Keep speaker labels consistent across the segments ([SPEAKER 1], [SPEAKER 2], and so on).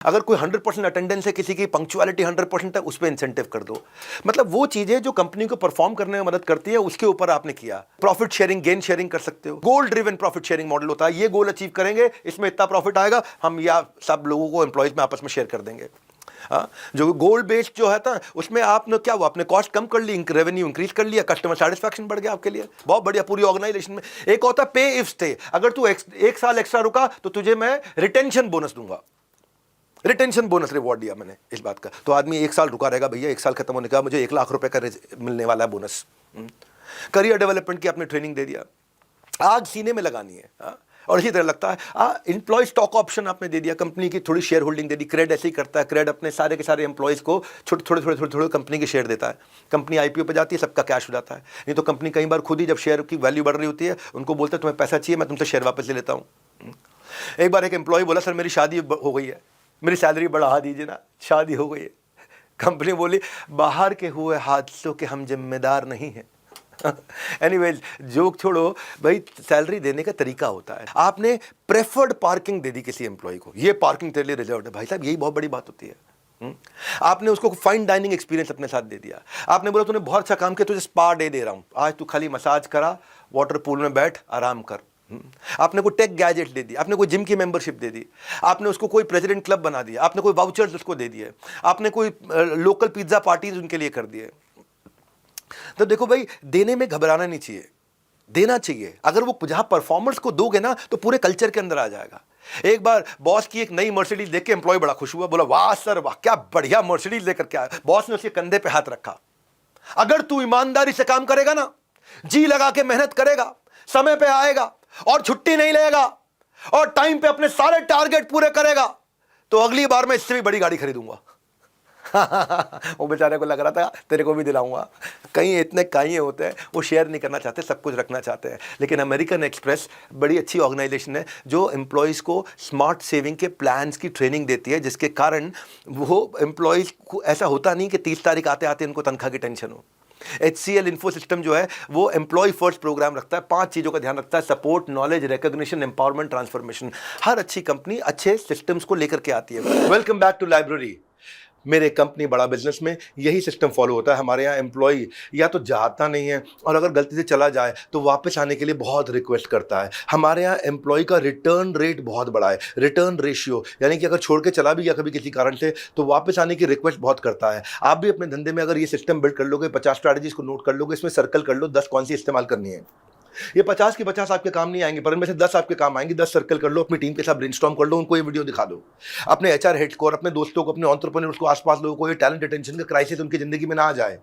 [SPEAKER 1] अगर कोई 100% अटेंडेंस है किसी की, पंक्चुअलिटी 100% है, उस पर इंसेंटिव कर दो। मतलब वो चीजें जो कंपनी को परफॉर्म करने में मदद करती है उसके ऊपर आपने किया। प्रॉफिट शेयरिंग, गेन शेयरिंग कर सकते हो। गोल ड्रिवन प्रॉफिट शेयरिंग मॉडल होता है, ये गोल अचीव करेंगे, इसमें इतना प्रॉफिट आएगा, हम या सब लोगों को, एम्प्लॉयज में आपस में शेयर कर देंगे। जो गोल बेस्ड जो है था उसमें आपने क्या हुआ, आपने कॉस्ट कम कर ली, रेवेन्यू इंक्रीज कर लिया, कस्टमर सेटिस्फैक्शन बढ़ गया आपके लिए, बहुत बढ़िया। पूरी ऑर्गेनाइजेशन में एक होता है पे इफ स्टे, अगर तू एक साल एक्स्ट्रा रुका तो तुझे मैं रिटेंशन बोनस दूंगा। रिटेंशन बोनस रिवॉर्ड दिया मैंने इस बात का, तो आदमी एक साल रुका रहेगा, भैया एक साल खत्म होने का मुझे 1 लाख रुपए का मिलने वाला है बोनस। करियर डेवलपमेंट की आपने ट्रेनिंग दे दिया, आग सीने में लगानी है। और इसी तरह लगता है एम्प्लॉय स्टॉक ऑप्शन आपने दे दिया, कंपनी की थोड़ी शेयर होल्डिंग दे दी। क्रेड ऐसे ही करता है, क्रेड अपने सारे के सारे एम्प्लॉयज़ को थोड़े कंपनी के शेयर देता है। कंपनी आईपीओ पे जाती है, सबका कैश हो जाता है। नहीं तो कंपनी कई बार खुद ही जब शेयर की वैल्यू बढ़ रही होती है उनको बोलते हैं तुम्हें पैसा चाहिए, मैं तुमसे शेयर वापस ले लेता हूँ। एक बार एक एम्प्लॉय बोला सर मेरी शादी हो गई है, मेरी सैलरी बढ़ा दीजिए ना, शादी हो गई है। कंपनी बोली बाहर के हुए हादसों के हम जिम्मेदार नहीं हैं। एनीवेज जोक छोड़ो भाई, सैलरी देने का तरीका होता है। आपने प्रेफर्ड पार्किंग दे दी किसी एम्प्लॉय को, ये पार्किंग तेरे लिए रिजर्व्ड है, भाई साहब यही बहुत बड़ी बात होती है। आपने उसको फाइन डाइनिंग एक्सपीरियंस अपने साथ दे दिया। आपने बोला तूने बहुत अच्छा काम किया, तुझे स्पा डे दे रहा हूं, आज तू खाली मसाज करा, वाटर पूल में बैठ आराम कर। आपने कोई टेक गैजेट दे दी, आपने कोई जिम की मेंबरशिप दे दी, आपने उसको कोई प्रेसिडेंट क्लब बना दिया, आपने कोई वाउचर्स उसको दे दिए, आपने कोई लोकल पिज्जा पार्टीज उनके लिए कर दिए। तो देखो भाई, देने में घबराना नहीं चाहिए, देना चाहिए। अगर वो जहां परफॉर्मर्स को दोगे ना तो पूरे कल्चर के अंदर आ जाएगा। एक बार बॉस की एक नई मर्सिडीज देख के एम्प्लॉय बड़ा खुश हुआ, बोला वाह सर वाह क्या बढ़िया मर्सिडीज लेकर के आया। बॉस ने उसके कंधे पे हाथ रखा, अगर तू ईमानदारी से काम करेगा ना, जी लगा के मेहनत करेगा, समय पे आएगा और छुट्टी नहीं लेगा और टाइम पे अपने सारे टारगेट पूरे करेगा, तो अगली बार मैं इससे भी बड़ी गाड़ी खरीदूंगा। वो बेचारे को लग रहा था तेरे को भी दिलाऊंगा। कहीं इतने काइए होते हैं, वो शेयर नहीं करना चाहते, सब कुछ रखना चाहते हैं। लेकिन अमेरिकन एक्सप्रेस बड़ी अच्छी ऑर्गेनाइजेशन है जो एम्प्लॉयज़ को स्मार्ट सेविंग के प्लान्स की ट्रेनिंग देती है, जिसके कारण वो एम्प्लॉयज़ को ऐसा होता नहीं कि 30 तारीख आते आते उनको तनख्वाह की टेंशन हो। HCL इन्फो सिस्टम जो है वो एम्प्लॉय फर्स्ट प्रोग्राम रखता है, 5 चीज़ों का ध्यान रखता है, support, knowledge, recognition, empowerment, transformation. हर अच्छी कंपनी अच्छे सिस्टम्स को लेकर के आती है। Welcome back to library. मेरे कंपनी बड़ा बिजनेस में यही सिस्टम फॉलो होता है। हमारे यहाँ एम्प्लॉय या तो जाता नहीं है और अगर गलती से चला जाए तो वापस आने के लिए बहुत रिक्वेस्ट करता है। हमारे यहाँ एम्प्लॉय का रिटर्न रेट बहुत बड़ा है, रिटर्न रेशियो, यानी कि अगर छोड़ के चला भी गया कभी किसी कारण से तो वापस आने की रिक्वेस्ट बहुत करता है। आप भी अपने धंधे में अगर ये सिस्टम बिल्ड कर लोगे, 50 स्ट्रैटेजीज को नोट कर लोगे, इसमें सर्कल कर लो 10 कौन सी इस्तेमाल करनी है। ये 50 की 50 आपके काम नहीं आएंगे, पर इनमें से 10 आपके काम आएंगे। 10 सर्कल कर लो, अपनी टीम के साथ ब्रेनस्टॉर्म कर लो, उनको ये वीडियो दिखा दो, अपने HR हेड्स को और अपने दोस्तों को, अपने एंटरप्रेन्योर्स को, आसपास लोगों को ये टैलेंट रिटेंशन का क्राइसिस उनकी जिंदगी में ना आ जाए।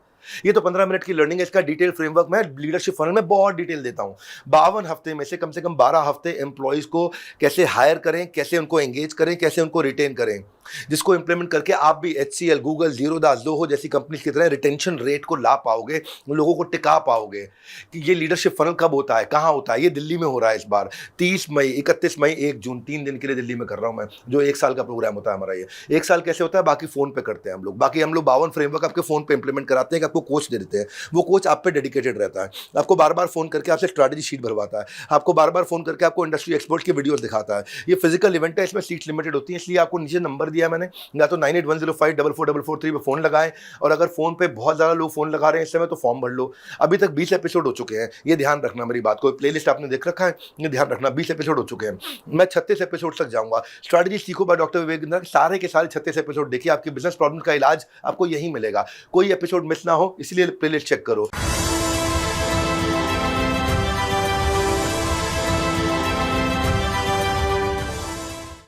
[SPEAKER 1] ये तो 15 मिनट की लर्निंग है, इसका डिटेल फ्रेमवर्क मैं लीडरशिप फनल में बहुत डिटेल देता हूं। 52 हफ्ते में से कम 12 हफ्ते एम्प्लॉयज को कैसे हायर करें, कैसे उनको एंगेज करें, कैसे उनको रिटेन करें, जिसको इंप्लीमेंट करके आप भी HCL, गूगल, जीरोदा, ज़ोहो जैसी कंपनी की तरह रिटेंशन रेट को ला पाओगे, लोगों को टिका पाओगे। कि ये लीडरशिप फनल कब होता है, कहाँ होता है? ये दिल्ली में हो रहा है इस बार 30 मई, 31 मई, 1 जून, 3 दिन के लिए दिल्ली में कर रहा हूँ मैं, जो 1 साल का प्रोग्राम होता है हमारा। ये 1 साल कैसे होता है, बाकी फोन पे करते हैं हम लोग। बाकी हम लोग 52 फ्रेमवर्क आपके फोन पे इंप्लीमेंट कराते हैं, आपको कोच दे देते हैं, वो कोच आप पे डेडिकेटेड रहता है, आपको बार बार फोन करके आपसे स्ट्रैटेजी शीट भरवाता है, आपको बार बार फोन करके आपको इंडस्ट्री एक्सपर्ट की वीडियोस दिखाता है। ये फिजिकल इवेंट है, इसमें सीट्स लिमिटेड होती है, इसलिए आपको नीचे नंबर दिया मैंने, या तो 9810544443 पे फोन लगाएं, और अगर फोन पे बहुत ज़्यादा लोग फोन लगा रहे हैं इस समय तो फॉर्म भर लो। अभी तक 20 एपिसोड हो चुके हैं, ये ध्यान रखना मेरी बात को। प्लेलिस्ट आपने देख रखा है, ये ध्यान रखना, 20 एपिसोड हो चुके हैं, मैं 36 एपिसोड तक जाऊंगा। स्ट्रैटेजी सीखो बाय डॉक्टर विवेक बिंद्रा, सारे के सारे 36 एपिसोड देखिए, आपकी बिजनेस प्रॉब्लम का इलाज आपको यही मिलेगा। कोई एपिसोड मिस ना हो, इसलिए प्लेलिस्ट चेक करो।